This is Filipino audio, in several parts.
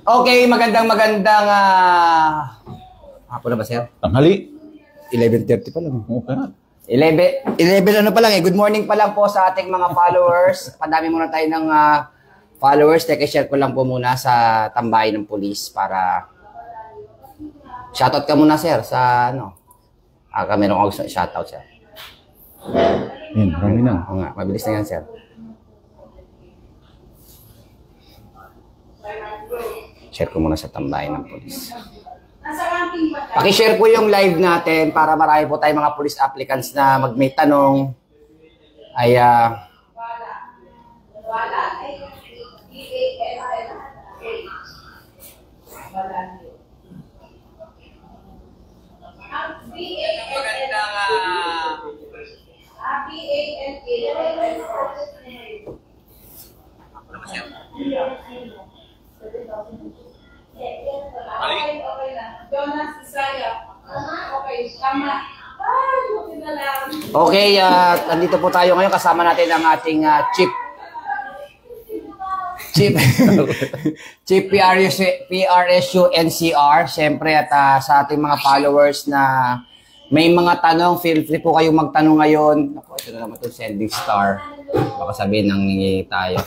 Okay, magandang hapon na ba, sir? Tanghali. 11:30 pa lang. Okay. 11 ano pa lang eh. Good morning pa lang po sa ating mga followers. Padami muna tayo ng followers. Teka, share ko lang po muna sa tambayan ng pulis para shoutout ka muna, sir, sa ano. Meron ako shoutout, sir. Yan, marami na. Oo nga, mabilis na yan, sir. Share ko muna sa tambayan ng pulis. Paki-share po yung live natin para marami po tayong mga police applicants na may tanong. Ay, okay, nandito po tayo ngayon. Kasama natin ang ating Chief PRSU NCR. Siyempre at sa ating mga followers na may mga tanong, feel free po kayong magtanong ngayon. Ako, ito na naman itong sending star. Baka sabihin nangingi tayo.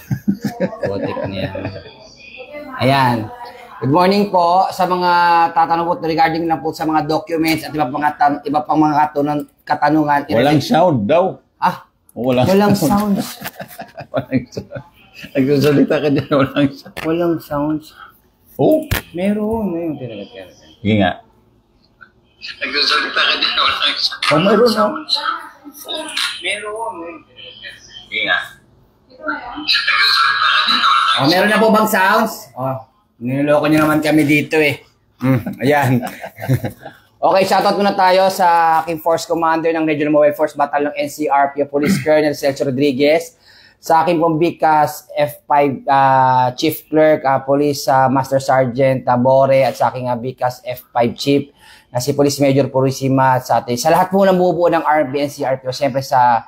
Butik na yan. Ayan. Good morning po sa mga tatanong po regarding lang po sa mga documents at iba pang mga katanungan. Walang sound daw. Walang sound. Walang sound. Nagsasalita ka dyan, walang sound. Walang sounds. Oh? Meron. Sige nga. Nagsasalita ka dyan, walang sound. Oh, meron no? Meron. Sige nga. Meron na po bang sounds? Niloloko niyo naman kami dito eh. Ayan. Okay, shoutout muna tayo sa aking Force Commander ng Regional Mobile Force Battalion ng NCRPO, Police Colonel Celso Rodriguez. Sa aking pong BICAS F5 Chief Clerk, Police Master Sergeant Bore, at sa aking BICAS F5 Chief na si Police Major Purisima, at sa lahat po ng bubuo ng RB NCRPO, siyempre sa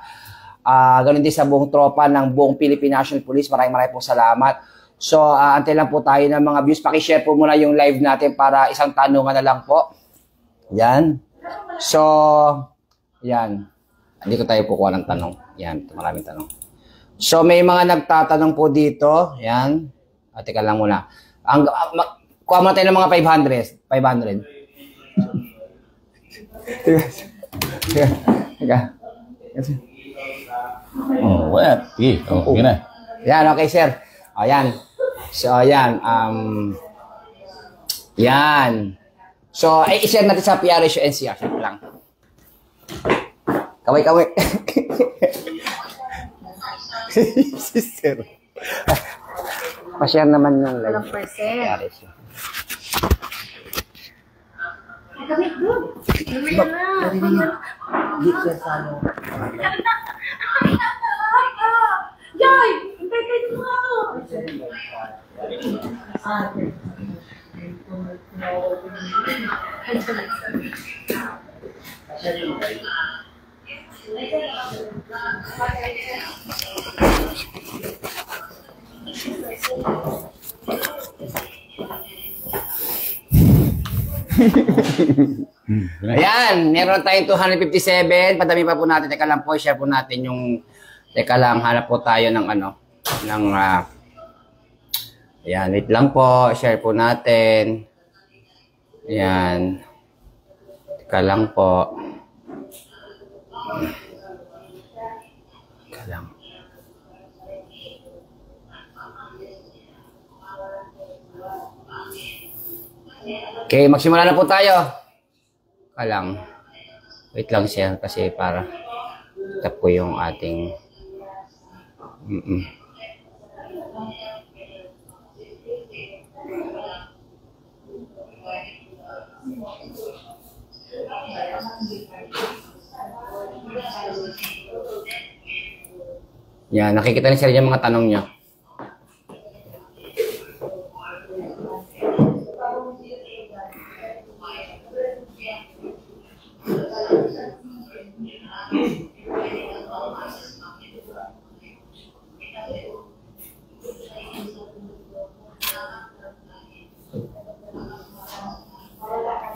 ganun din sa buong tropa ng buong Philippine National Police. Maraming pong salamat. So, antay lang po tayo ng mga views. Pakishare po muna yung live natin para isang tanungan na lang po. Yan. So, yan. Dito tayo kukuha ng tanong. Yan, maraming tanong. So, may mga nagtatanong po dito. Yan. Teka lang muna. Kuha muna tayo ng mga 500. 500. Teka. Oh, what? Sige, okay na. Yan, okay, sir. Yan. So, yan. Yan. So, i-share natin sa PRSU NCR. Share lang. Kaway. Sister. Pa-share naman yung live. PRSU. Kamit doon. Dito sa ano. Yay! Hintay kayo dito ako! Ayan, meron tayong 257. Padami pa po natin. Teka lang po, share po natin yung... Teka lang, hanap po tayo ng ayan, wait lang po. Share po natin. Ayan. Teka lang po. Teka lang. Okay, magsimula na po tayo. Teka lang. Wait lang siya kasi para tap ko yung ating Yan, nakikita ni sir yung mga tanong niya.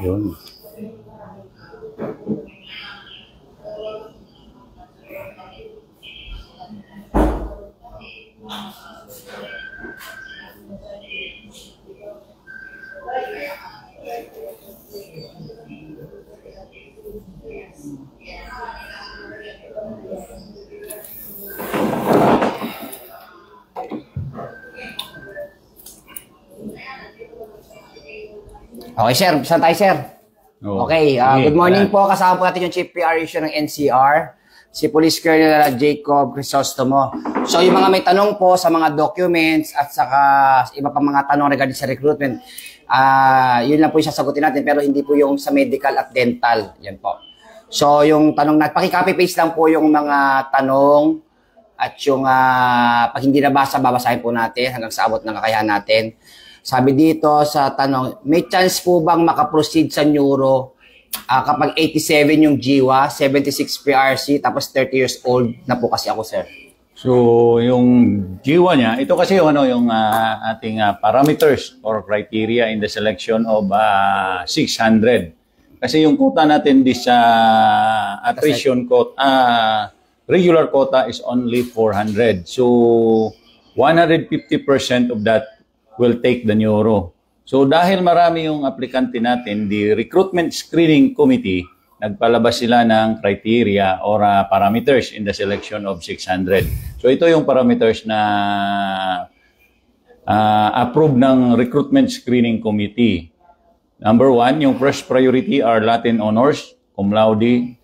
Yun. Okay, sir. Saan tayo, sir? Oo. Okay, Sige, good morning yan. po. Kasama po natin yung Chief PR issue ng NCR, si Police Colonel Jacob Crisostomo. So, yung mga may tanong po sa mga documents at saka iba pa mga tanong regarding sa recruitment, yun lang po yung sasagutin natin, pero hindi po yung sa medical at dental. Yan po. So, yung tanong natin, paki-copy-paste lang po yung mga tanong at yung pag hindi nabasa, babasahin po natin hanggang sa abot ng kakayahan natin. Sabi dito sa tanong, may chance po bang makaproceed sa neuro kapag 87 yung GWA, 76 PRC, tapos 30 years old na po kasi ako, sir? So, yung GWA niya, ito kasi yung, yung ating parameters or criteria in the selection of 600. Kasi yung quota natin this attrition quota, regular quota is only 400. So, 150% of that will take the neuro. So dahil marami yung aplikante natin, the Recruitment Screening Committee, nagpalabas sila ng criteria or parameters in the selection of 600. So ito yung parameters na approved ng Recruitment Screening Committee. Number 1, yung first priority are Latin honors, cum laude,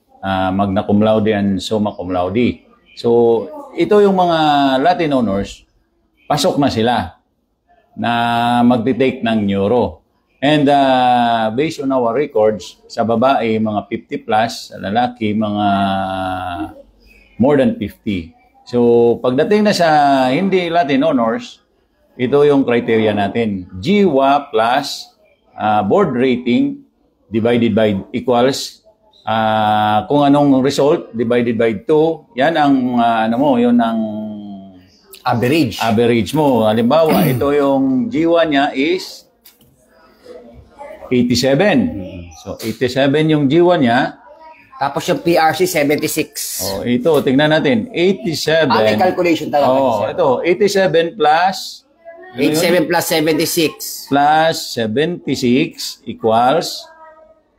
magna cum laude, and summa cum laude. So ito yung mga Latin honors, pasok na sila na magti-take ng neuro. And based on our records, sa babae, mga 50 plus, sa lalaki, mga more than 50. So, pagdating na sa hindi Latin honors, ito yung criteria natin. GWA plus board rating divided by equals kung anong result divided by 2, yan ang yun ang average mo. Halimbawa, ito yung GWA niya is 87. So, 87 yung GWA niya. Tapos yung PRC, 76. Oh, ito, tingnan natin. 87. May calculation talaga. Oh, ito, 87 plus 87 plus 76. plus 76 equals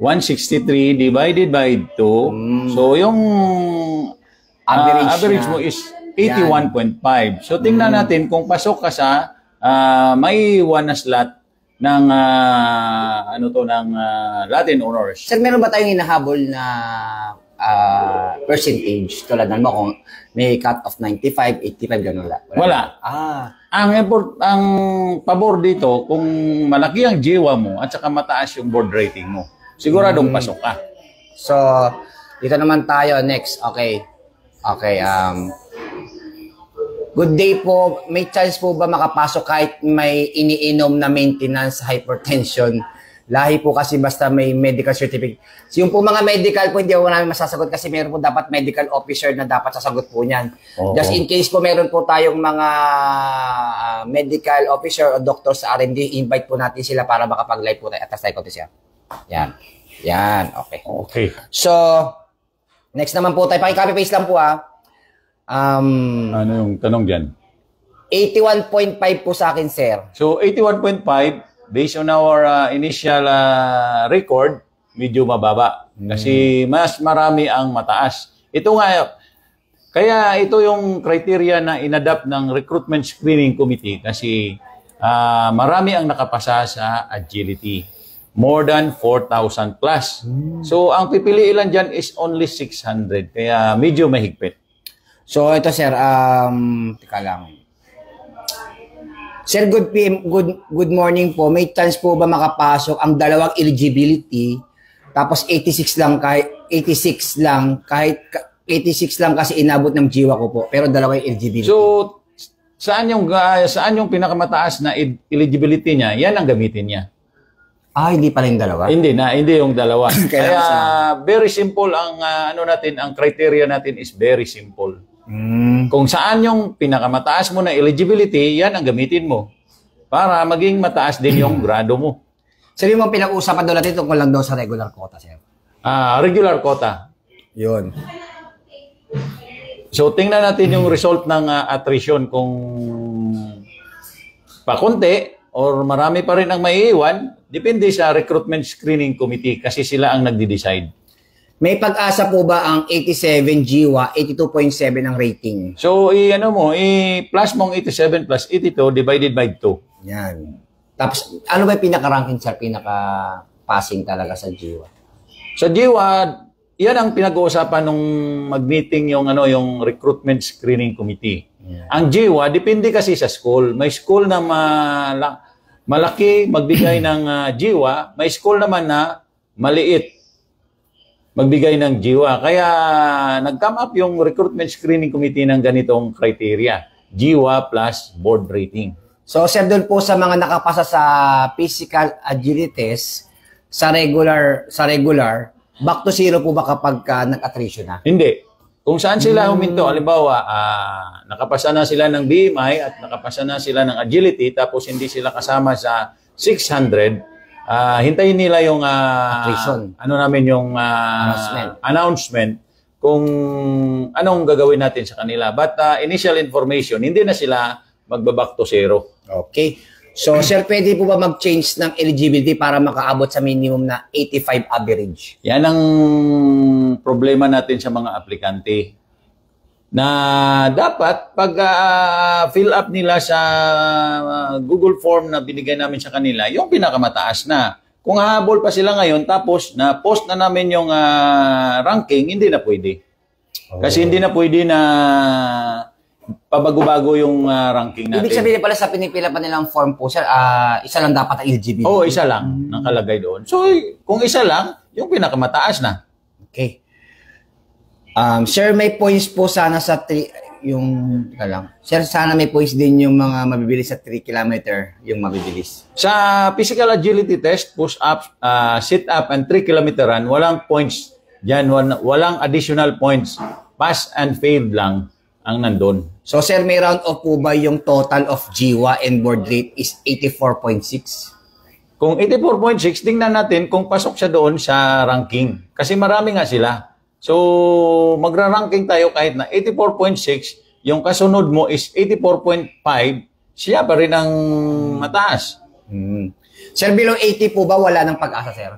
163 divided by 2. So, yung average mo is 81.5. So, tingnan natin kung pasok ka sa may 1 na slot ng Latin honors. Sir, meron ba tayong hinahabol na percentage? Tulad ng mo kung may cut of 95, 85, gano'n lang. Wala. Ang pabor dito, kung malaki ang GWA mo at saka mataas yung board rating mo, siguradong pasok ka. So, dito naman tayo. Next. Okay. Good day po. May chance po ba makapasok kahit may iniinom na maintenance hypertension? Lahi po kasi basta may medical certificate. So, yung po mga medical po, hindi ako namin masasagot kasi meron po dapat medical officer na dapat sasagot po niyan. Just in case po meron po tayong mga medical officer o doctor sa R&D, invite po natin sila para makapag-live po tayo. Atas tayo ko siya. Yan. Okay. So, next naman po tayo. Paki-copy-paste lang po ano yung tanong dyan? 81.5 po sa akin, sir. So, 81.5, based on our initial record, medyo mababa. Kasi mas marami ang mataas. Ito nga, kaya ito yung criteria na inadapt ng Recruitment Screening Committee kasi marami ang nakapasa sa agility. More than 4,000 plus. So, ang pipiliin lang dyan is only 600. Kaya medyo mahigpit. So, ito sir, teka lang. Sir, good morning po. May chance po ba makapasok ang dalawang eligibility tapos 86 lang kasi inabot ng GWA ko po. Pero dalawang eligibility. So, saan yung pinakamataas na eligibility niya? Yan ang gamitin niya. Hindi pala yung dalawa? Hindi yung dalawa. Kaya very simple ang ang criteria natin is very simple. Kung saan yung pinakamataas mo na eligibility, yan ang gamitin mo para maging mataas din yung grado mo. Sabi mo, pinag-usapan doon natin tungkol lang daw sa regular quota, sir. Regular quota. Yun. So, tingnan natin yung result ng attrition kung pakunti or marami pa rin ang maiiwan. Depende sa Recruitment Screening Committee kasi sila ang nagde-decide. May pag-asa po ba ang 87 GWA, 82.7 ang rating? So, plus mong 87 plus 82 divided by 2. Yan. Tapos, ano ba yung pinaka-ranking, sir? Pinaka-passing talaga sa GWA? Sa GWA, yan ang pinag-uusapan nung mag-meeting yung Recruitment Screening Committee. Yeah. Ang GWA, depende kasi sa school. May school na malaki magbigay ng GWA, may school naman na maliit magbigay ng GWA. Kaya nag-come up yung Recruitment Screening Committee ng ganitong criteria. GWA plus board rating. So, sir, doon po sa mga nakapasa sa physical agility test, sa regular, back to zero po ba kapag nag-attrition na? Hindi. Kung saan sila huminto, halimbawa, nakapasa na sila ng BMI at nakapasa na sila ng agility, tapos hindi sila kasama sa 600, hintayin nila yung announcement kung anong gagawin natin sa kanila. But initial information, hindi na sila magbaback to zero. Okay. So, sir, pwede po ba mag-change ng eligibility para makaabot sa minimum na 85 average? Yan ang problema natin sa mga aplikante. Na dapat pag fill up nila sa Google form na binigay namin sa kanila, yung pinakamataas na. Kung hahabol pa sila ngayon, tapos na-post na namin yung ranking, hindi na pwede. Kasi hindi na pwede na pabago-bago yung ranking natin. Ibig sabihin pala sa pinipila pa nilang form po, sir, isa lang dapat ang eligibility? Oo, isa lang nakalagay doon. So, kung isa lang, yung pinakamataas na. Okay. Sir, may points po sana sa Sir, sana may points din yung mga mabibilis sa 3 kilometer, yung mabibilis. Sa physical agility test, push-up, sit-up, and 3 kilometer run, walang points dyan, walang additional points. Pass and failed lang ang nandun. So, sir, may round off po ba yung total of GWA and board rate is 84.6? Kung 84.6, tingnan natin kung pasok siya doon sa ranking. Kasi marami nga sila. So, magra-ranking tayo kahit na 84.6, yung kasunod mo is 84.5, siya pa rin ang mataas. Sir, below 80 po ba wala ng pag-asa, sir?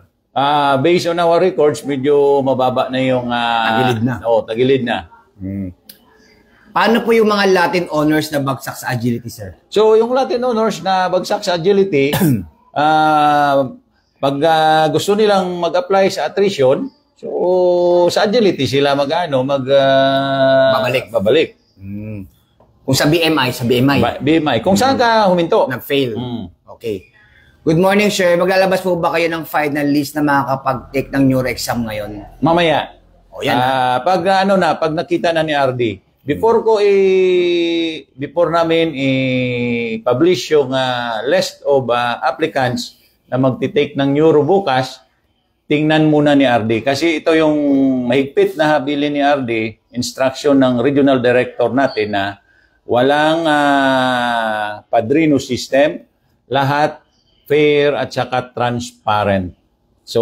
Based on our records, medyo mababa na yung... tagilid na. Oo, tagilid na. Paano po yung mga Latin honors na bagsak sa agility, sir? So, yung Latin honors na bagsak sa agility, pag gusto nilang mag-apply sa attrition, so sa agility sila babalik. Kung sa BMI, BMI. Kung saan ka huminto? Nag-fail. Okay. Good morning, sir. Maglalabas po ba kayo ng final list na makakapag-take ng neuro exam ngayon? Mamaya. O yan. Pag nakita na ni RD, before namin i-publish yung list of applicants na magti-take ng neuro bukas, tingnan muna ni RD. Kasi ito yung mahigpit na habilin ni RD, instruction ng regional director natin na walang padrino system, lahat fair at saka transparent. So,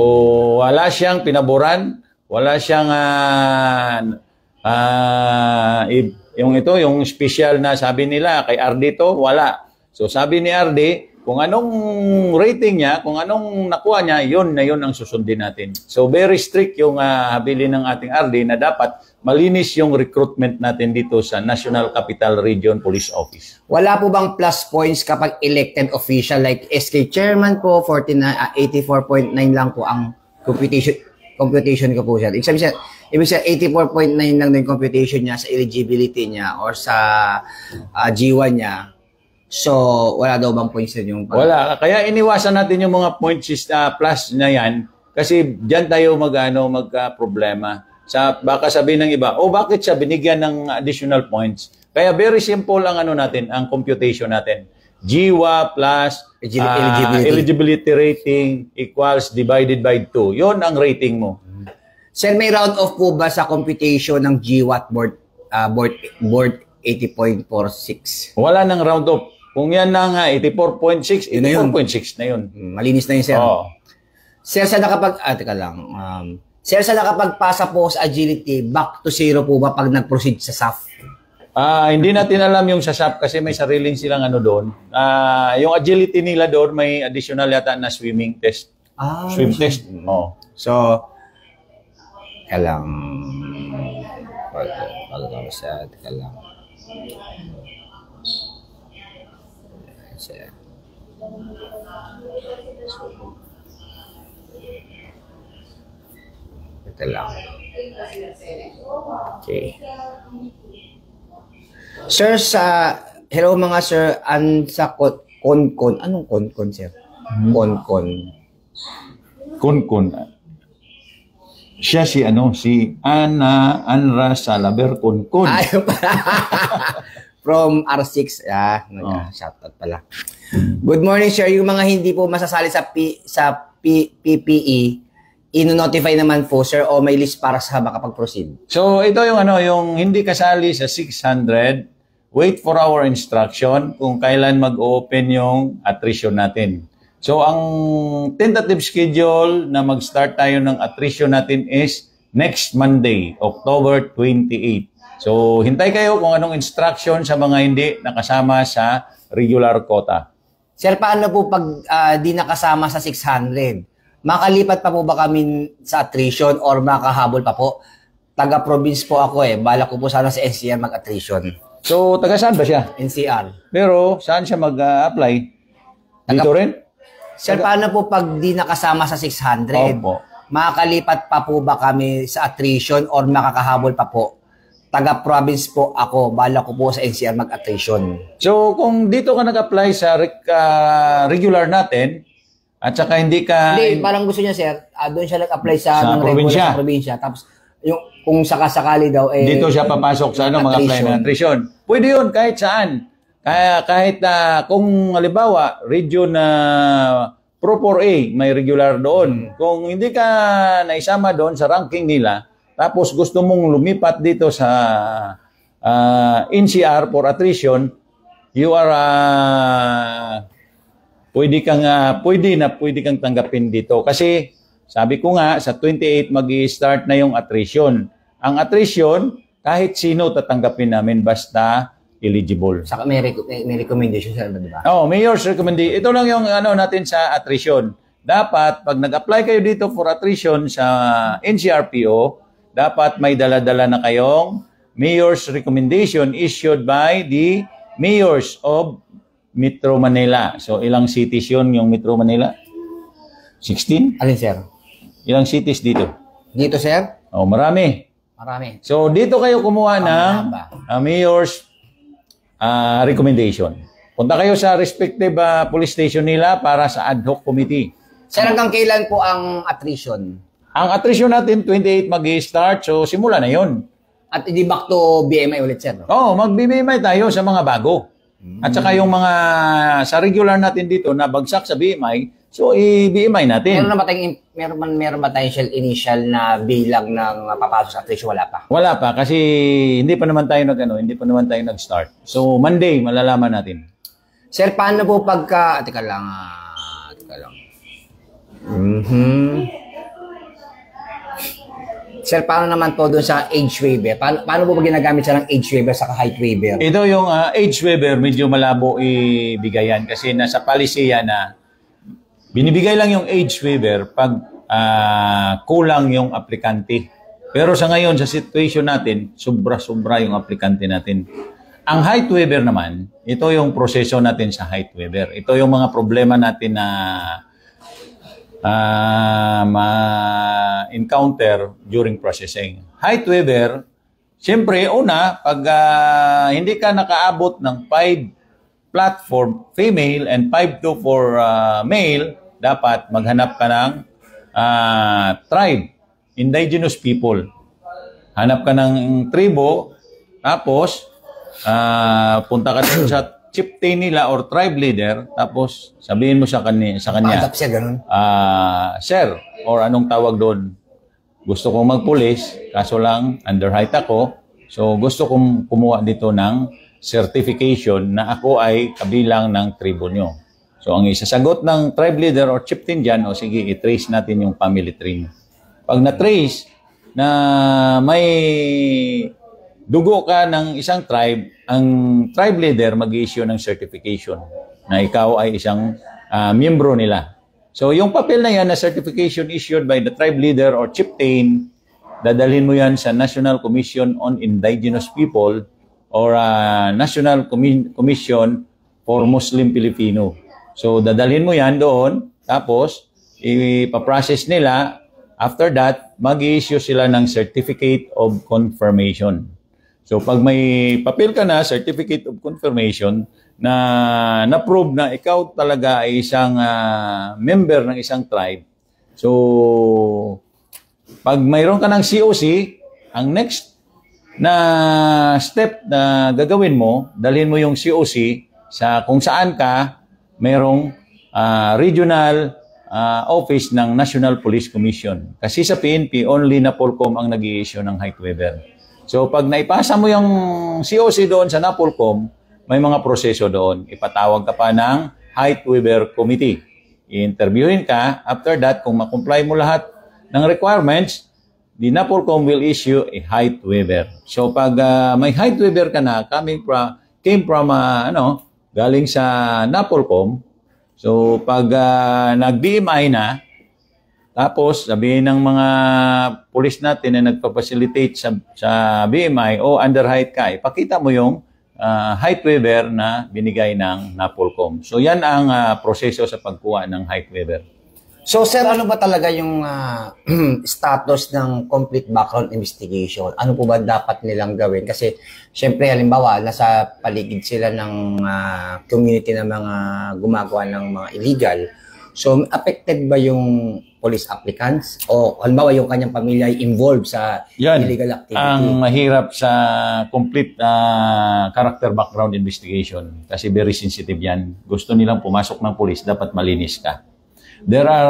wala siyang pinaboran, wala siyang yung special na sabi nila kay RD to, wala. So, sabi ni RD, kung anong rating niya, kung anong nakuha niya, yun ang susundin natin. So, very strict yung habilin ng ating RD na dapat malinis yung recruitment natin dito sa National Capital Region Police Office. Wala po bang plus points kapag elected official like SK Chairman po, 84.9 lang po ang computation ko po siya. Ibig sabihin 84.9 lang din computation niya sa eligibility niya or sa GWA niya. So, wala daw bang points din yung... Wala. Kaya iniwasan natin yung mga points plus na yan kasi diyan tayo magka-problema. Baka sabihin ng iba, bakit siya binigyan ng additional points? Kaya very simple ang ang computation natin. GWA plus eligibility rating equals divided by 2. Yon ang rating mo. Sir, may round off po ba sa computation ng GWA board 80.46? Wala nang round off. Kung yan na nga, 84.6, Yun na yun. 84.6 na yun. Malinis na yun, sir. Oo. Sir, sa teka lang. Sir, sa nakapagpasa po sa agility, back to zero po ba pag nag-proceed sa SAF? Hindi natin alam yung sa SAP kasi may sariling silang ano doon. Yung agility nila doon, may additional yata na swimming test. Swim test. Oh. So, teka lang. Teka lang. Teka lang. Okay. Sir, hello mga sir, sa Konkon. Anong Konkon, sir? Konkon. Kun. Siya si Anra Salaber Kun. Ayun pala. From R6. Shoutout pala. Good morning, sir. Yung mga hindi po masasali sa PPE, ino-notify naman po, sir, o may list para sa makapag-proceed? So, ito yung yung hindi kasali sa 600, wait for our instruction kung kailan mag-open yung attrition natin. So, ang tentative schedule na mag-start tayo ng attrition natin is next Monday, October 28. So, hintay kayo kung anong instruction sa mga hindi nakasama sa regular quota. Sir, paano po pag di nakasama sa 600? Makalipat pa po ba kami sa attrition or makahabol pa po? Taga-province po ako Bala ko po sana sa NCR mag-attrition. So, taga saan ba siya? NCR. Pero, saan siya mag-apply? Dito rin? Sir, paano po pag di nakasama sa 600? Opo. Makakalipat pa po ba kami sa attrition or makakahabol pa po? Taga-province po ako. Bala ko po sa NCR mag-attrition. So, kung dito ka nag-apply sa regular natin, at saka hindi ka... Hindi, parang gusto niya, sir, doon siya nag-apply sa probinsya. Tapos, yung, kung sakasakali daw, dito siya papasok sa mag-apply ng attrition. Pwede yun, kahit saan. Kahit kung halimbawa, region na Pro 4A, may regular doon. Kung hindi ka naisama doon sa ranking nila, tapos gusto mong lumipat dito sa NCR for attrition, you are pwede kang tanggapin dito. Kasi sabi ko nga, sa 28 mag-i-start na yung attrition. Ang attrition, kahit sino tatanggapin namin basta eligible. Saka may recommendation, sir, di ba? Mayor's recommendation. Ito lang yung natin sa attrition. Dapat, pag nag-apply kayo dito for attrition sa NCRPO, dapat may dala-dala na kayong mayor's recommendation issued by the mayors of Metro Manila. So, ilang cities yun yung Metro Manila? 16? Alin, sir? Ilang cities dito? Dito, sir? Marami. Marami. So, dito kayo kumuha ng mayor's recommendation. Punta kayo sa respective police station nila para sa ad hoc committee. Sir, hanggang kailan po ang attrition? Ang attrition natin, 28 mag-i-start. So, simula na yon. At hindi back to BMI ulit, sir? Mag-BMI tayo sa mga bago. At saka yung mga sa regular natin dito na bagsak sa BMI, so i-BMI natin. Meron ba tayong initial na bilang ng papasok sa attrition? Wala pa. Wala pa kasi hindi pa naman tayo nag-start. So Monday malalaman natin. Sir, paano po pagka teka lang. Sir, paano naman po doon sa age waiver? Paano po ginagamit siya ng age waiver sa height waiver? Ito yung age waiver, medyo malabo ibigayan kasi nasa policy yan na binibigay lang yung age waiver pag kulang yung aplikante. Pero sa ngayon, sa situation natin, sobra-sobra yung aplikante natin. Ang height waiver naman, ito yung proseso natin sa height waiver. Ito yung mga problema natin na ma-encounter during processing. Height waiver, siyempre, una, pag hindi ka nakaabot ng 5 platform female and 5 for male, dapat maghanap ka ng tribe, indigenous people. Hanap ka ng tribo, tapos punta ka dun sa chieftain nila or tribe leader, tapos sabihin mo sa kanya, Paadap siya, ganun. Sir, or anong tawag doon, gusto kong magpulis, kaso lang under height ako, so gusto kong kumuha dito ng certification na ako ay kabilang ng tribo nyo. So, ang isasagot ng tribe leader or chieftain dyan, o sige, i-trace natin yung family tree. Pag na-trace na may dugo ka ng isang tribe, ang tribe leader mag-issue ng certification na ikaw ay isang miyembro nila. So, yung papel na yan na certification issued by the tribe leader or chieftain, dadalhin mo yan sa National Commission on Indigenous People or National Commission for Muslim Filipino. So, dadalhin mo yan doon, tapos, ipaprocess nila. After that, mag-i-issue sila ng Certificate of Confirmation. So, pag may papel ka na, Certificate of Confirmation, na na-prove na ikaw talaga ay isang member ng isang tribe. So, pag mayroon ka ng COC, ang next na step na gagawin mo, dalhin mo yung COC sa kung saan ka mayroong regional office ng National Police Commission. Kasi sa PNP, only NAPOLCOM ang nag-i-issue ng height waiver. So, pag naipasa mo yung COC doon sa NAPOLCOM, may mga proseso doon. Ipatawag ka pa ng height waiver committee. I-interviewin ka. After that, kung makomply mo lahat ng requirements, the NAPOLCOM will issue a height waiver. So, pag may height waiver ka na, came from galing sa NAPOLCOM, so pag nag-BMI na, tapos sabihin ng mga pulis natin na nagpa-facilitate sa BMI o under height ka, ipakita mo yung height waiver na binigay ng NAPOLCOM. So yan ang proseso sa pagkuha ng height waiver. So, sir, ano ba talaga yung status ng complete background investigation? Ano po ba dapat nilang gawin? Kasi, syempre, halimbawa, nasa paligid sila ng community ng mga gumagawa ng mga illegal. So, affected ba yung police applicants? O, halimbawa, yung kanyang pamilya ay involved sa illegal activity? Ang mahirap sa complete character background investigation. Kasi very sensitive yan. Gusto nilang pumasok ng police, dapat malinis ka. There are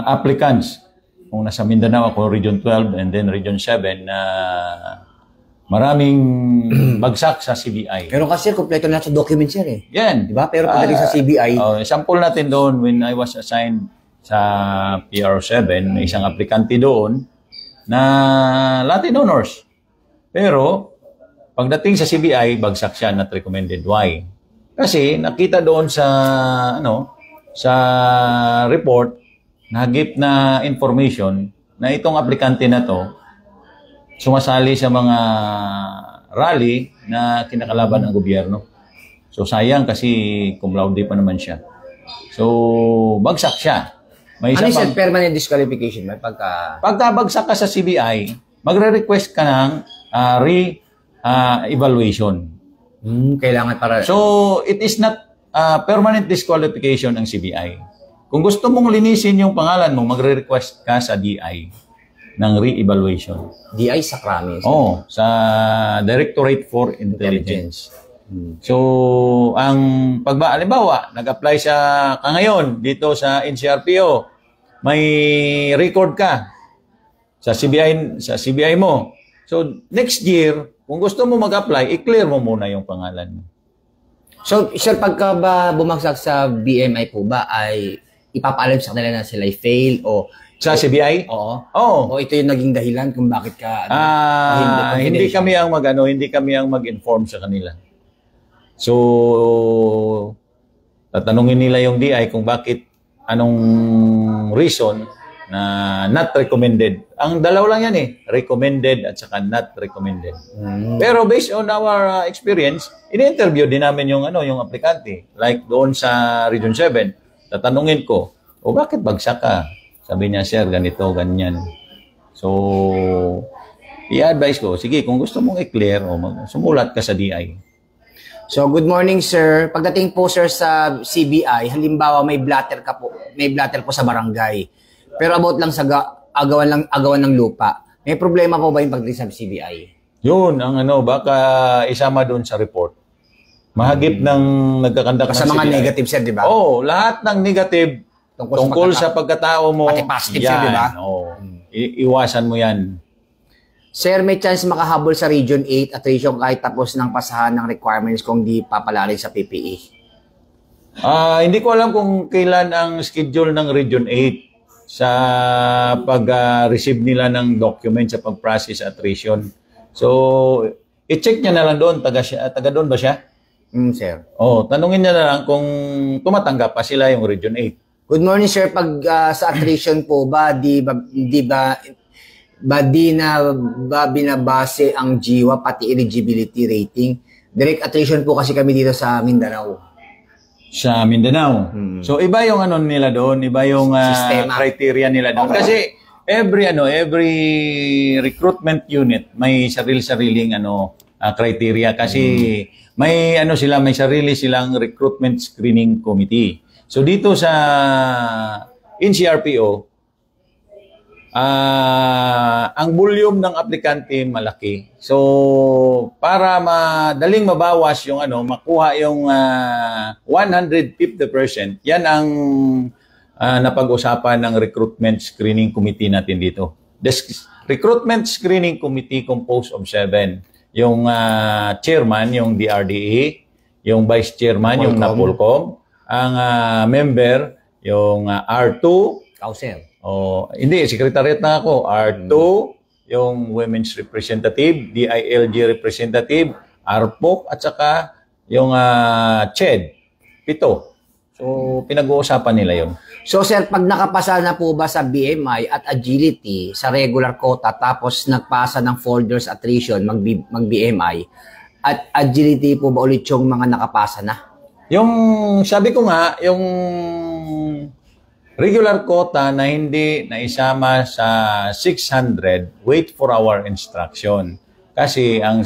applicants kung nasa Mindanao ako, Region 12 and then Region 7 na maraming bagsak sa CBI. Pero kasi kompleto na sa documents yan eh. Yan. Diba? Pero pagdating sa CBI... sample natin doon when I was assigned sa PR7, may isang aplikante doon na Latin honors. Pero pagdating sa CBI, bagsak siya, not recommended. Why? Kasi nakita doon sa sa report, nagip na information na itong aplikante na to sumasali sa mga rally na kinakalaban ng gobyerno. So sayang kasi cum laude pa naman siya. So bagsak siya. May ano yung permanent disqualification? May pagkabagsak ka sa CBI, magre-request ka ng re-evaluation. Kailangan para... So, it is not permanent disqualification ng CBI. Kung gusto mong linisin yung pangalan mo, magre-request ka sa DI ng re-evaluation. DI sa Kramis? Oo, sa Directorate for Intelligence. So, ang halimbawa, nag-apply ka ngayon dito sa NCRPO, may record ka sa CBI mo. So, next year, kung gusto mo mag-apply, i-clear mo muna yung pangalan mo. So, sir, pagka ba bumagsak sa BMI po ba, ay ipapaalam sa kanila na sila ay fail o... Sa CBI? Oo. Oo. O ito yung naging dahilan kung bakit ka... hindi kami ang mag-inform sa kanila. So, tatanungin nila yung DI kung bakit, anong reason na not recommended. Ang dalawa lang yan recommended at saka not recommended. Pero based on our experience, in-interview din namin yung aplikante. Like doon sa Region 7, tatanungin ko, bakit bagsak ka? Sabi niya, sir, ganito, ganyan. So, i-advise ko, sige, kung gusto mong i-clear, sumulat ka sa DI. So, good morning, sir. Pagdating po, sir, sa CBI, halimbawa may blatter po sa barangay. Pero about lang sa agawan ng lupa. May problema po ba yung pagdating sa CBI? Yun, baka isama doon sa report. Mahagip ng nagkakandak ng CBI. Sa mga negative, sir, di ba? Oo, lahat ng negative tungkol sa pagkatao mo. Pati positive, sir, di ba? Oo. Iwasan mo yan. Sir, may chance makahabol sa Region 8 at Region kahit tapos ng pasahan ng requirements kung di papalari sa PPE? Hindi ko alam kung kailan ang schedule ng Region 8 sa pag-receive nila ng document sa pag-process attrition. So, i-check niya na lang doon. Taga doon ba siya? Sir. Tanungin niya na lang kung tumatanggap pa sila yung Region 8. Good morning, sir. Pag sa attrition po ba, di na binabase ang GWA pati eligibility rating? Direct attrition po kasi kami dito sa Mindanao. Sa Mindanao. So iba yung ano nila doon, iba yung criteria nila doon. Kasi every recruitment unit may sarili-sariling criteria kasi may may sarili silang recruitment screening committee. So dito sa NCRPO, ang volume ng aplikante malaki. So, para madaling mabawas yung makuha yung 150%, yan ang napag-usapan ng recruitment screening committee natin dito. The recruitment screening committee composed of 7. Yung chairman, yung DRDE, yung vice chairman, yung NAPOLCOM, ang member, yung R2, Kauser. Hindi, secretariat na ako. R2, yung women's representative, DILG representative, RPOC, at saka yung CHED, 7. So, pinag-uusapan nila yun. So, sir, pag nakapasa na po ba sa BMI at agility sa regular quota tapos nagpasa ng folders attrition, mag-BMI, at agility po ba ulit yung mga nakapasa na? Yung, sabi ko nga, yung regular quota na hindi naisama sa 600, wait for our instruction. Kasi ang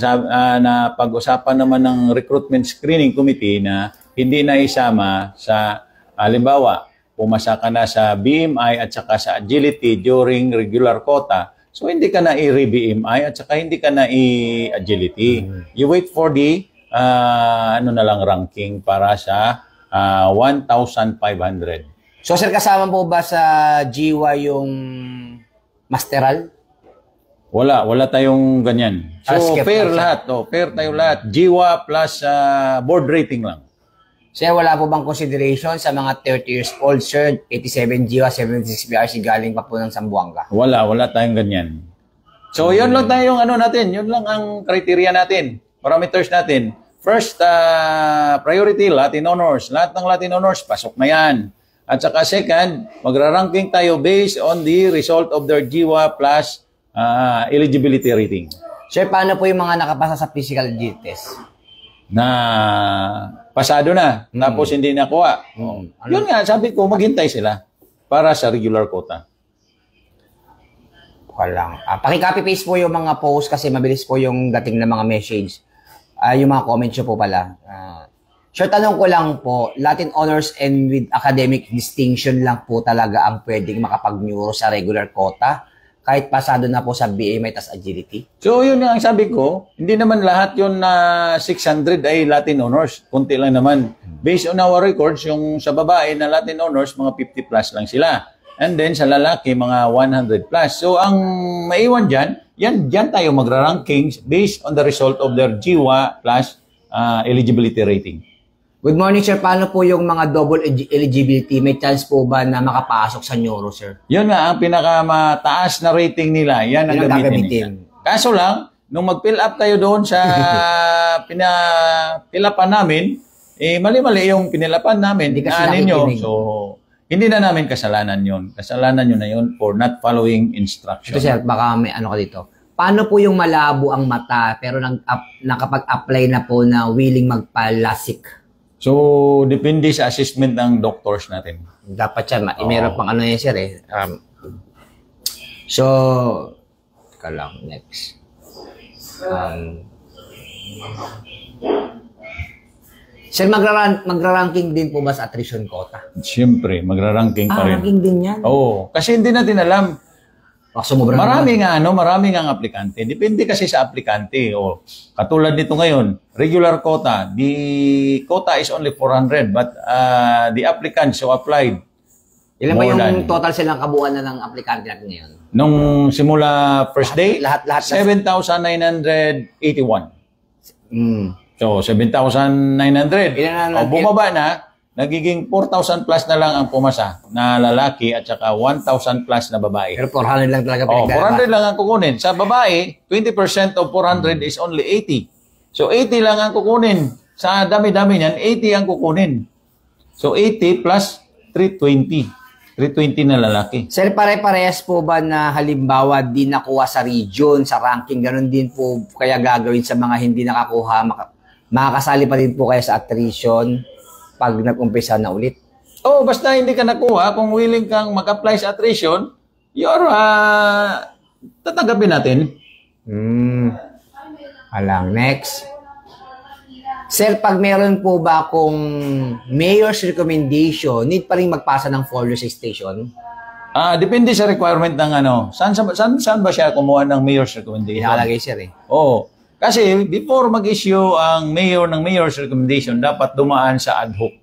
napag-usapan naman ng recruitment screening committee na hindi naisama sa, halimbawa, pumasa ka na sa BMI at saka sa agility during regular quota, so hindi ka na i-BMI at saka hindi ka na i-agility. You wait for the ranking para sa 1,500. So, sir, kasama po ba sa GWA yung masteral? Wala tayong ganyan. So, fair lahat. Fair tayo lahat. GWA plus board rating lang. Sir, wala po bang consideration sa mga 30 years old, sir, 87 GWA, 76 BRC, galing pa po ng Zamboanga? Wala tayong ganyan. So, yun lang tayong natin. Yun lang ang criteria natin. Parameters natin. First, priority, Latin Honors. Lahat ng Latin Honors, pasok na yan. At saka second, magra-ranking tayo based on the result of their GWA plus eligibility rating. Sir, paano po yung mga nakapasa sa physical test? Na pasado na, tapos hindi nakuha. Yun nga, sabi ko, maghintay sila para sa regular quota. Walang. Paki-copy-paste po yung mga post kasi mabilis po yung dating ng mga message. Yung mga comments nyo po pala. Sure, tanong ko lang po, Latin Honors and with academic distinction lang po talaga ang pwedeng makapag-neuro sa regular quota kahit pasado na po sa BMI tas agility? So, yun ang sabi ko, hindi naman lahat yun na 600 ay Latin Honors. Kunti lang naman. Based on our records, yung sa babae na Latin Honors, mga 50 plus lang sila. And then sa lalaki, mga 100 plus. So, ang maiwan dyan, dyan tayo magra-rankings based on the result of their GWA plus eligibility rating. Good morning, sir. Paano po yung mga double eligibility? May chance po ba na makapasok sa neuro, sir? Yun nga, ang pinakamataas na rating nila, yan ang gamitin. Kaso lang, nung mag-fill up kayo doon sa pinapilapan namin, mali-mali yung pinilapan namin, so hindi na namin kasalanan yun. Kasalanan nyo na yun for not following instruction. Ito, sir, baka may ka dito. Paano po yung malabo ang mata pero nakapag-apply na po na willing magpa-LASIK? So, depende sa assessment ng doctors natin. Dapat siya, meron pang yan, sir, eh. So, teka lang, next. Sir, magra-ranking din po ba sa attrition quota? Siyempre, magra-ranking pa rin. Ranking din yan? Oo, kasi hindi natin alam. Marami nga aplikante. Depende kasi sa aplikante. Katulad nito ngayon, regular quota. The quota is only 400 but the applicants who applied Ilan ba More yung than- total silang kabuuan na ng aplikante natin ngayon? Nung simula first day, Lahat. 7,981. Mm. So, 7,900. Ilan na Bumaba na, nagiging 4,000 plus na lang ang pumasa na lalaki at saka 1,000 plus na babae. Pero 400 lang talaga 400 lang ang kukunin. Sa babae, 20% of 400 is only 80. So, 80 lang ang kukunin. Sa dami-dami niyan, 80 ang kukunin. So, 80 plus 320. 320 na lalaki. Sir, pare-parehas po ba na halimbawa di nakuha sa region, sa ranking, ganun din po kaya gagawin sa mga hindi nakakuha, makakasali pa din po kaya sa attrition pag nag-umpisa na ulit? Oh, basta hindi ka nakuha, kung willing kang mag-apply sa attrition, tatanggapin natin. Alang, next. Sir, pag meron po ba kung mayor's recommendation, need pa rin magpasa ng folder sa station? Depende sa requirement ng ano. Saan ba siya kumuha ng mayor's recommendation? Nakalagay, sir, eh. Oo. Kasi before mag-issue ang mayor ng mayor's recommendation, dapat dumaan sa ad hoc.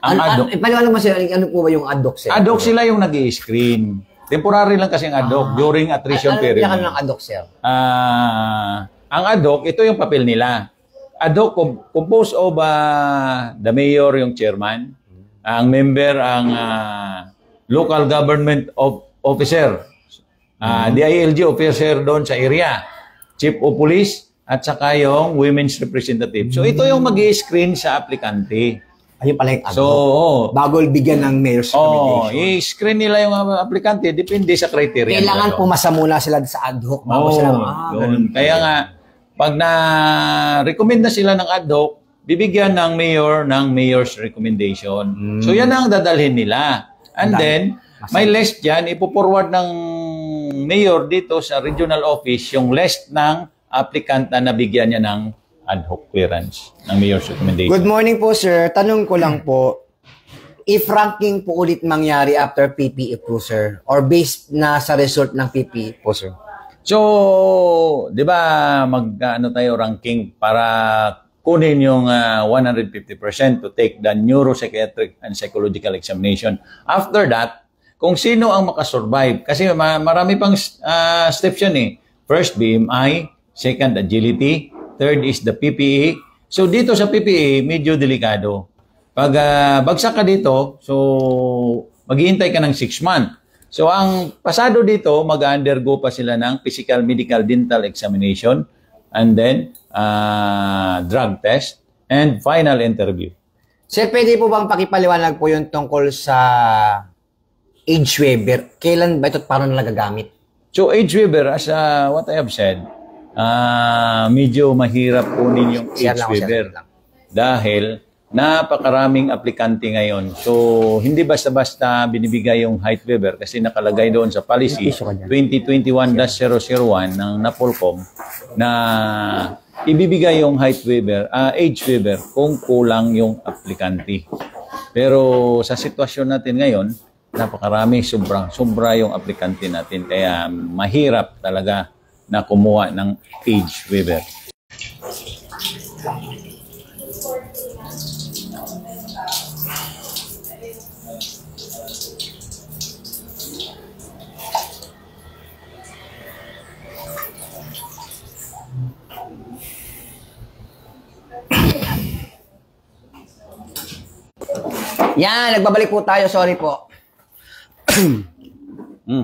Ang ad hoc. Paliwanag mo, sir, ano po ba yung ad hoc, sir? Ad hoc sila yung nag-i-screen. Temporary lang kasi ang ad hoc during attrition period. Ano ng ad hoc, sir? Ang ad hoc, ito yung papel nila. Ad hoc composed of the mayor, yung chairman, ang member, ang local government officer, DILG officer doon sa area, chief of police, at saka yung women's representative. So ito yung mag-i-screen sa aplikante. Ayun pala yung ad hoc. So, Bago bigyan ng mayor's recommendation. i-screen nila yung aplikante, depende sa criteria. Kailangan pumasa muna sila sa ad hoc bago sila. Yun. Kaya nga, pag na-recommend na sila ng ad hoc, bibigyan ng mayor ng mayor's recommendation. So yan ang dadalhin nila. And then, may list dyan, ipoforward ng mayor dito sa regional office yung list ng applicant na nabigyan niya ng ad hoc clearance ng mayor's recommendation. Good morning po, sir. Tanong ko lang po, if ranking po ulit mangyari after PPE po, sir, or based na sa result ng PPE po, sir? So, di ba mag-ano tayo ranking para kunin yung 150% to take the neuropsychiatric and psychological examination. After that, kung sino ang makasurvive, kasi marami pang steps yan eh. First, BMI. Second, agility. Third is the PPE. So, dito sa PPE, medyo delikado. Pag bagsak ka dito, so maghihintay ka ng 6 months. So, ang pasado dito, mag-undergo pa sila ng physical, medical, dental examination, and then drug test, and final interview. Sir, pwede po bang pakipaliwanag po yung tungkol sa age waiver? Kailan ba ito at paano nagagamit? So, age waiver, as what I have said, medyo mahirap kunin yung age waiver. Dahil napakaraming aplikante ngayon. So, hindi basta-basta binibigay yung height waiver kasi nakalagay doon sa policy 2021-001 ng NAPOLCOM na ibibigay yung height waiver, age waiver kung kulang yung aplikante. Pero sa sitwasyon natin ngayon, napakarami, sobra yung aplikante natin. Kaya mahirap talaga na kumuha ng age waiver. Yan, nagbabalik po tayo. Sorry po.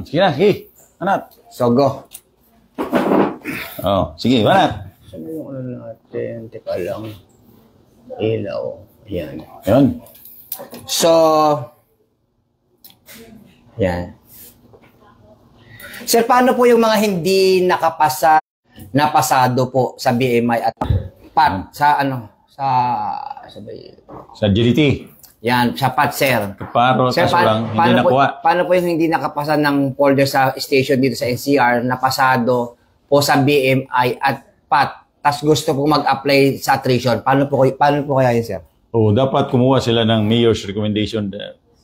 Sige na, sige. Anat. So, go. Oh, sige, banat. Saan yung ano natin? Teka lang. Ilaw. Yan. Yun. So, yan. Sir, paano po yung mga hindi napasado po sa BMI at PAT sa Sa GDT. yan, sa PAT, sir. Paro, Sir, kaso lang, hindi nakuha. paano po yung hindi nakapasa ng folder sa station dito sa NCR, napasado po sa BMI at PAT, tas gusto po mag-apply sa attrition? Paano po kaya yun, sir? Dapat kumuha sila ng mayor's recommendation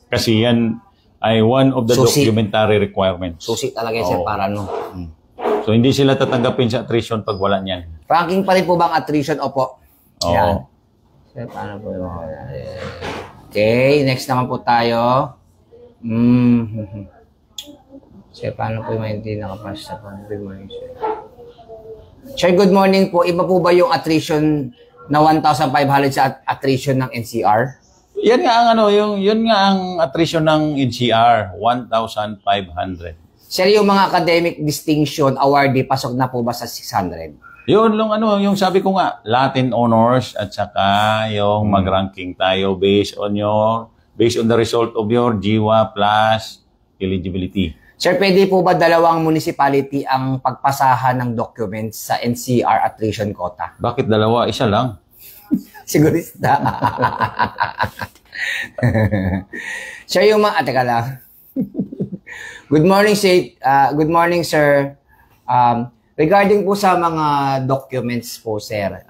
kasi yan ay one of the documentary requirements. Susi talaga yun, sir, para ano. So, hindi sila tatanggapin sa attrition pag wala niyan. Ranking pa rin po bang attrition? Opo. Oo. Yan. Sir, paano po yung... Okay, next naman po tayo. Sir, paano po yung hindi nakapasa po? Good morning, sir. Sir, good morning po. Iba po ba yung attrition na 1,500 sa attrition ng NCR? Yan nga ang yun nga ang attrition ng NCR, 1,500. Sir, yung mga academic distinction awardee, pasok na po ba sa 600? Yun yung sabi ko nga, Latin honors at saka yung mag-ranking tayo based on the result of your GWA plus eligibility. Sir, pwede po ba dalawang municipality ang pagpasahan ng documents sa NCR attrition quota? Bakit dalawa? Isa lang. Sigurista. Sir, yung mga... teka lang. Good morning, sir. Regarding po sa mga documents po, sir,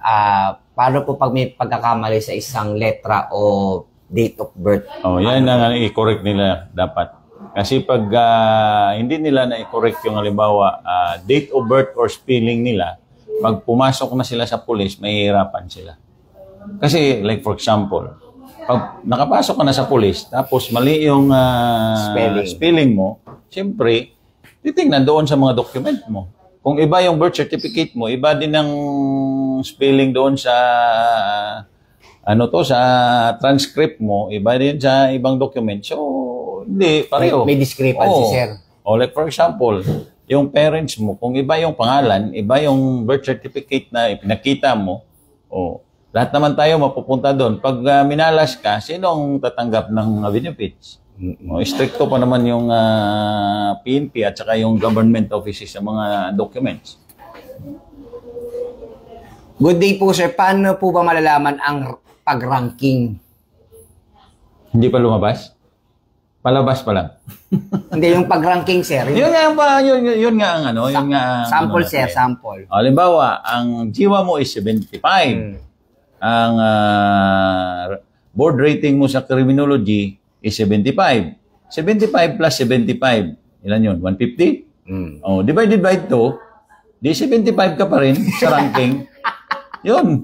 paano po pag may pagkakamali sa isang letra o date of birth? Yan ang i-correct nila dapat. Kasi pag hindi nila na-correct yung halimbawa, date of birth or spelling nila, pag pumasok na sila sa police, mahihirapan sila. Kasi like for example, pag nakapasok ka na sa police, tapos mali yung spelling mo, siyempre, titingnan doon sa mga document mo. Kung iba yung birth certificate mo, iba din ang spelling doon sa sa transcript mo, iba din sa ibang document. So, hindi, pareho. May discrepancy, sir. Like for example, yung parents mo, kung iba yung pangalan, iba yung birth certificate na ipinakita mo, lahat naman tayo mapupunta doon. Pag minalas ka, sino ang tatanggap ng benefits? Stricto pa naman yung PNP at saka yung government offices sa mga documents. Good day po, sir. Paano po ba malalaman ang pag-ranking? Hindi pa lumabas? Palabas pa lang. Hindi, yung pag-ranking, sir. Yun nga ang sample, sir, sample. Halimbawa, ang GWA mo is 75. Ang board rating mo sa criminology is 75. 75 plus 75. Ilan yun? 150? Divided by 2, di 75 ka pa rin sa ranking. Yun.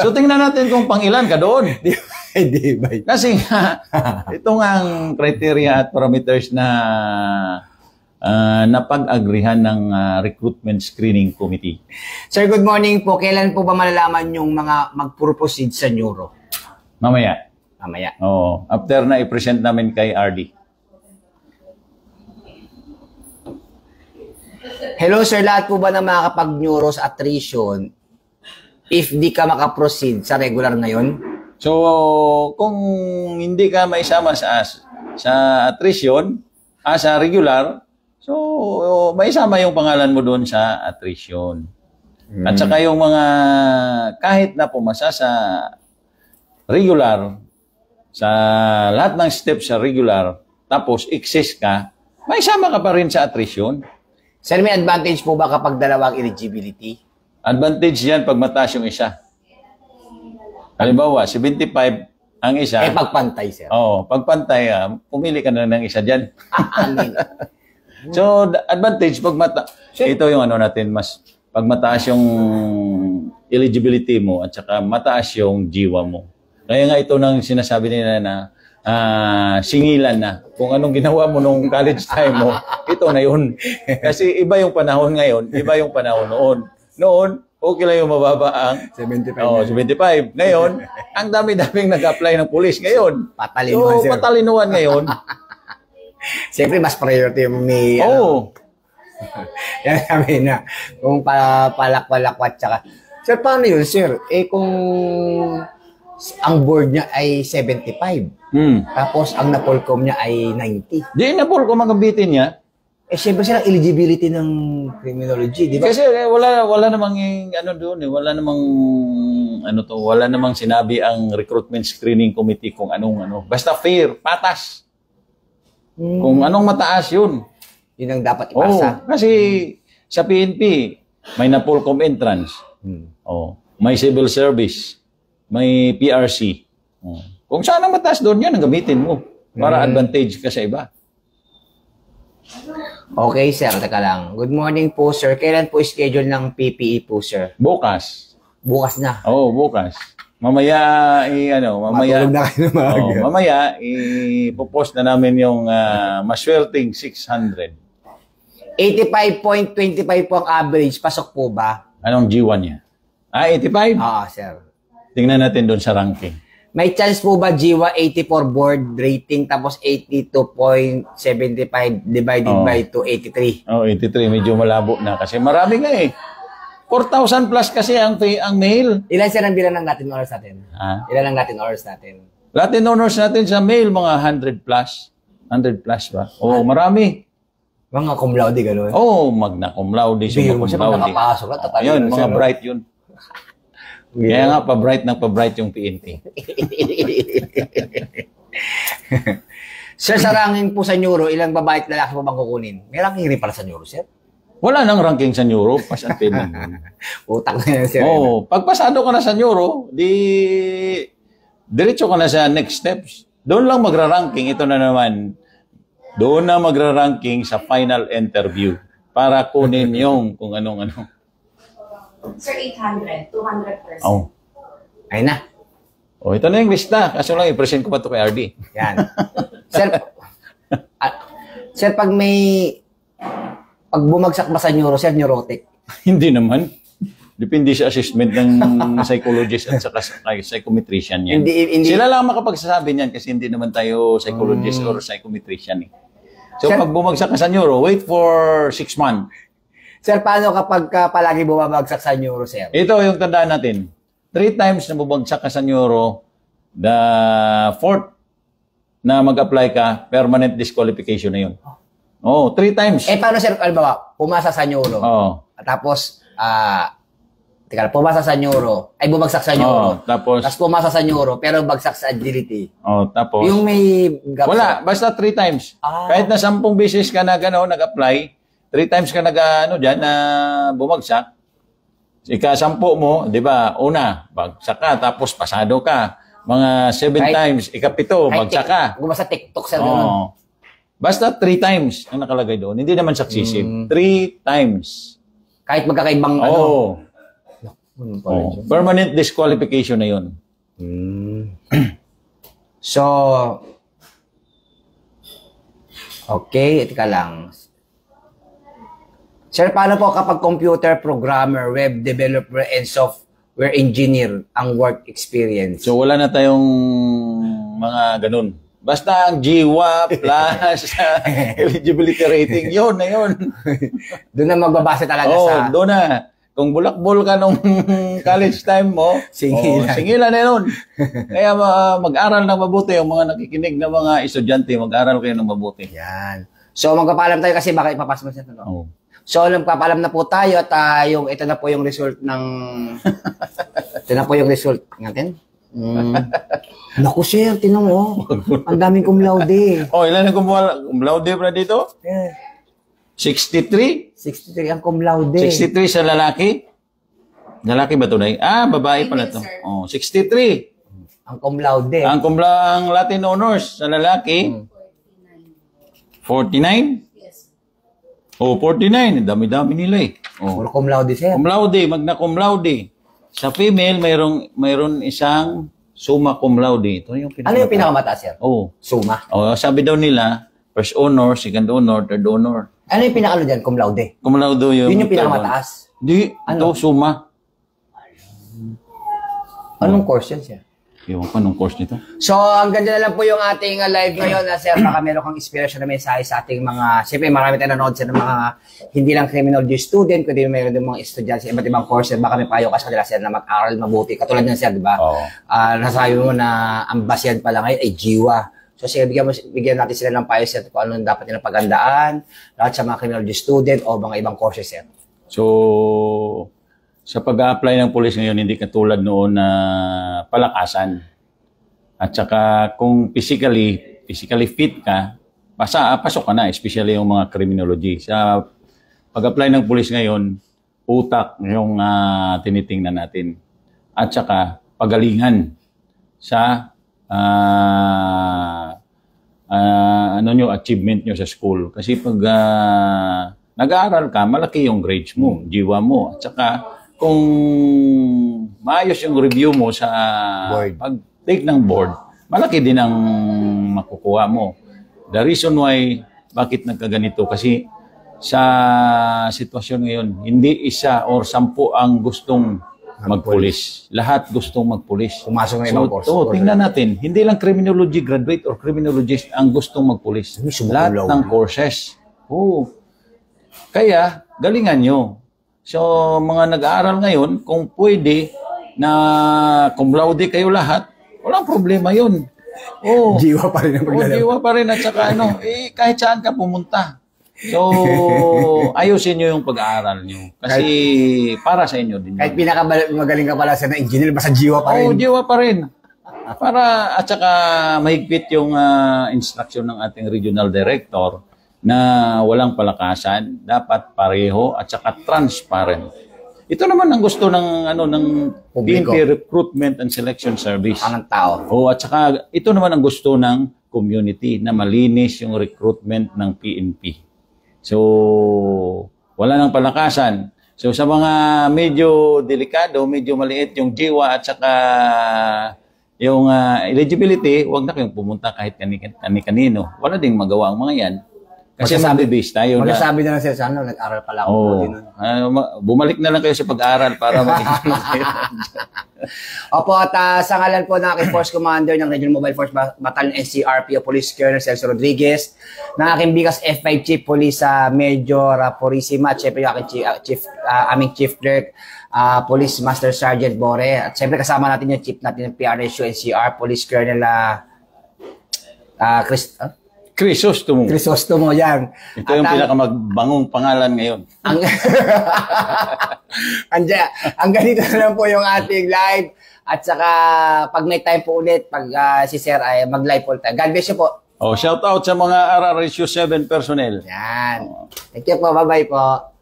So, tingnan natin kung pang ilan ka doon. Kasi ito nga ang criteria at parameters na napag-agrihan ng Recruitment Screening Committee. Sir, good morning po. Kailan po ba malalaman yung mga mag-proceed sa neuro? Mamaya. After na i-present namin kay RD. Hello, sir. Lahat po ba na makakapag-neuro sa attrition if di ka makaproceed sa regular ngayon? So, kung hindi ka maisama sa attrition, sa regular, so maisama yung pangalan mo doon sa attrition. At saka yung mga, kahit na pumasa sa regular, sa lahat ng steps sa regular, tapos excess ka, maisama ka pa rin sa attrition. Sir, may advantage po ba kapag dalawang eligibility? Advantage yan pag mataas yung isa. Halimbawa, 75 ang isa. Pagpantay, sir. Pagpantay, pumili ka na ng isa dyan. So, advantage pag ito yung natin, mas pag mataas yung eligibility mo at saka mataas yung GWA mo. Kaya nga ito nang sinasabi nila na singilan na. Kung anong ginawa mo nung college time mo, ito na yun. Kasi iba yung panahon ngayon, iba yung panahon noon. Noon, okay lang yung mababa ang 75. 75. Ngayon, ang dami-daming nag-apply ng police ngayon. Patalinuhan, sir. Patalinuhan ngayon. Siyempre, mas priority yung may... Yan kami na. Kung palak-palakwat tsaka... Sir, paano yun, sir? Kung ang board niya ay 75. Tapos ang napolcom niya ay 90. Di napolcom ang gabitin niya. Siyempre sila eligibility ng criminology, di ba? Kasi wala namang doon wala namang sinabi ang Recruitment Screening Committee kung anong Basta fair, patas. Kung anong mataas yun. Yun ang dapat ipasa. Kasi sa PNP, may napolcom entrance. May civil service. May PRC. Kung saan ang mataas doon, yan ang gamitin mo. Para advantage ka sa iba. Okay, sir. Teka lang. Good morning po, sir. Kailan po schedule ng PPE po, sir? Bukas. Bukas na. Bukas. Mamaya, Matulog na kayo ng maaga. mamaya, ipopost na namin yung maswerteng 600. 85.25 po ang average. Pasok po ba? Anong G1 niya? 85? Sir. Tingnan natin doon sa ranking. May chance po ba Jiwa 84 board rating tapos 82.75 divided by 283? 83. Medyo malabo na kasi marami nga eh. 4,000 plus kasi ang male. Ilan sir ang bilang ng Latin honors natin? Ilan ang Latin honors natin? Latin honors natin sa male, mga 100 plus. 100 plus ba? Marami. Mga cum laude, gano'n? Magna cum laude, summa cum laude. Nakapasok na, Ayun, mga bright yun. Kaya nga, pa-bright yung PNP. Sir, sa ranking po sa neuro, ilang babae at lalaki po bang kukunin? May ranking rin para sa neuro, sir? Wala nang ranking sa neuro, pasantin lang. Utak na yan, sir. Pagpasado ka na sa neuro, diretso ka na sa next steps. Doon lang magra-ranking. Ito na naman. Doon na magra-ranking sa final interview para kunin yung kung anong-ano. Sir, 800. 200%. Ayun na. Ito na yung lista. Kaso lang, i-present ko pa ito kay RD. Yan. Sir, pag bumagsak ba sa neuro, sir, neurotic? Hindi naman. Depende sa assessment ng psychologist at saka psychometrician yan. Hindi. Sila lang makapagsasabi niyan kasi hindi naman tayo psychologist or psychometrician eh. So, Sir, pag bumagsak ka sa neuro, wait for 6 months. Sir, paano kapag palagi bumabagsak sa neuro, sir? Ito yung tandaan natin. 3 times na bumagsak ka sa neuro, the 4th na mag-apply ka, permanent disqualification na yun. 3 times. Paano, sir, albawa, pumasa sa neuro. Tapos, pumasa sa neuro, ay bumagsak sa neuro. Tapos pumasa sa neuro, pero bagsak sa agility. Tapos yung may gap. Wala, basta 3 times. Kahit na 10 beses ka na nag-apply, 3 times ka na bumagsak, ika-10 mo, di ba, una, bagsak ka, tapos pasado ka. Mga 7 times, ika-7, bagsak ka. Gumasa TikTok, sir. Basta 3 times ang nakalagay doon. Hindi naman successive. 3 times. Kahit magkakaibang permanent disqualification na yun. So, okay, ito ka lang. Sir, paano po kapag computer programmer, web developer, and software engineer ang work experience? So, wala na tayong mga ganun. Basta ang GWA plus eligibility rating, yun na yun. Doon na magbabase talaga sa... doon na. Kung bulakbol ka nung college time mo, singilan na yun. Kaya mag-aral ng mabuti. Yung mga nakikinig na mga estudyante, mag-aral kayo ng mabuti. Yan. So, magpapalam tayo kasi baka ipapas mo siya. So, magpapalam na po tayo at ito na po yung result ng... ito na po yung result natin. Naku, sir, tinan mo. Ang daming cum laude. Ilan ang cum laude pa dito? 63? 63 ang cum laude. 63 sa lalaki? Lalaki ba ito na? Babae pala ito. 63. Ang cum laude. Ang Latin honors sa lalaki? 49? Yes. 49. Dami-dami nila eh. Puro cum laude, sir. Cum laude, magna cum laude. Sa female, mayroon isang summa cum laude. Ito yung ano yung pinakamataas, sir? Summa. Sabi daw nila, first honor, second honor, third honor. Ano yung pinakalo dyan? Cum laude? Cum laude yung... Yun yung pinakamataas? Di, ito, summa. Anong course yan, sir? Ewan ko, anong course nito? So, ang ganda na lang po yung ating live ngayon, sir. Baka meron kang inspiration na mensahe sa ating mga... Siyempre, marami tayong nanonood sir ng mga hindi lang criminology student, kundi meron din mga estudyante sa iba't ibang course. Baka may payo ka sa kanila, sir, na mag-aral mabuti. Katulad niyan, sir, di ba? Nasabi mo na ang basyan pala ngayon ay jiwa. So, sige, bigyan natin sila ng payo, sir, kung ano dapat nilang pagandaan, lahat sa mga criminology student o mga ibang courses, sir. So, sa pag-a-apply ng police ngayon, hindi katulad noon na palakasan. At saka kung physically fit ka, pasok ka na, especially yung mga criminology. Sa pag-apply ng police ngayon, utak yung tinitingnan natin. At saka pagalingan sa achievement nyo sa school. Kasi pag nag-aaral ka, malaki yung grades mo, jiwa mo. At saka kung maayos yung review mo sa Board. pag-take ng board, malaki din ang makukuha mo. The reason why, bakit nagkaganito? Kasi sa sitwasyon ngayon, hindi isa or 10 ang gustong magpulis. Lahat gustong magpulis. Pumasok na ibang course. Tingnan natin, hindi lang criminology graduate or criminologist ang gustong magpulis. Lahat ng courses. Oo. Kaya, galingan nyo. So, mga nag-aaral ngayon, kung pwede na cum laude kayo lahat, walang problema yun. Oh, Jiwa pa rin ang paglalaro. jiwa pa rin at saka kahit saan ka pumunta. So, ayusin nyo yung pag-aaral nyo. Kasi para sa inyo din. Kahit pinakamagaling ka pala sa na-engineer, basta jiwa pa rin. Oo, jiwa pa rin. Para at saka mahigpit yung instruction ng ating regional director na walang palakasan, dapat pareho at saka transparent. Ito naman ang gusto ng ng Publiko. PNP Recruitment and Selection Service. Ang tao. O at saka ito naman ang gusto ng community na malinis yung recruitment ng PNP. So wala nang palakasan. So sa mga medyo delikado, medyo maliit yung jiwa at saka yung eligibility, wag na kayong pumunta kahit kani-kanino. Wala ding magawa ang mga yan. Kasi magbibase tayo na. Magsasabi na lang sila sa nag-aral pala ako. Bumalik na lang kayo sa pag-aaral para mag-enjoy. Opo, at sa ngalan po ng aking Force Commander ng Regional Mobile Force Battalion NCRPO Police Colonel Celso Rodriguez, ng aking bigas F5 Chief Police Major Purisima, at syempre yung aking aming Chief Clerk Police Master Sergeant Bore, at syempre kasama natin yung Chief natin ng PRSU NCR Police Colonel Crisostomo. Crisostomo, yan. Ito yung pinakamagbangong pangalan ngayon. Ang ganito na lang po yung ating live. At saka, pag may time po ulit, pag si Sir ay mag-live po tayo. God bless you po. Shout out sa mga RRSU 7 personnel. Yan. Thank you po. Bye-bye po.